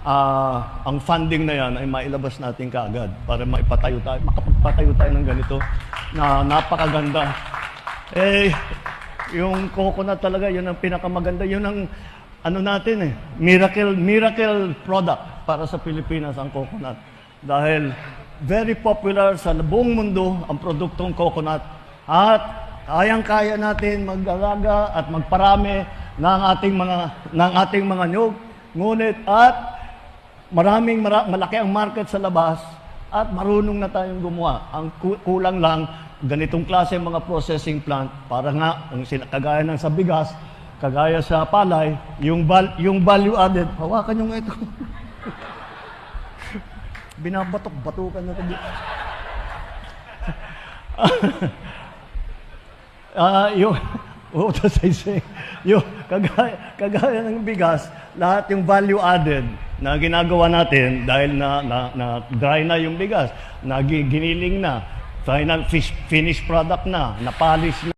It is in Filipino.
ang funding na yan ay mailabas natin kaagad para maipatayo tayo, makapagpatayo tayo ng ganito na napakaganda. Yung coconut talaga, yun ang pinakamaganda. Yun ang natin miracle product para sa Pilipinas ang coconut. Dahil very popular sa buong mundo ang produktong coconut at kayang-kaya natin mag-alaga at magparami ng ating mga nyug. Ngunit malaki ang market sa labas at marunong na tayong gumawa. Ang kulang lang ganitong klase mga processing plant para nga kagaya ng sa bigas, kagaya sa palay, yung value added. Hawakan nyo nga ito. Binabatok-batukan na ito. What was I saying? Yung kagaya ng bigas, lahat yung value added na ginagawa natin dahil na dry na yung bigas, giniling na, final finished product na, polish na.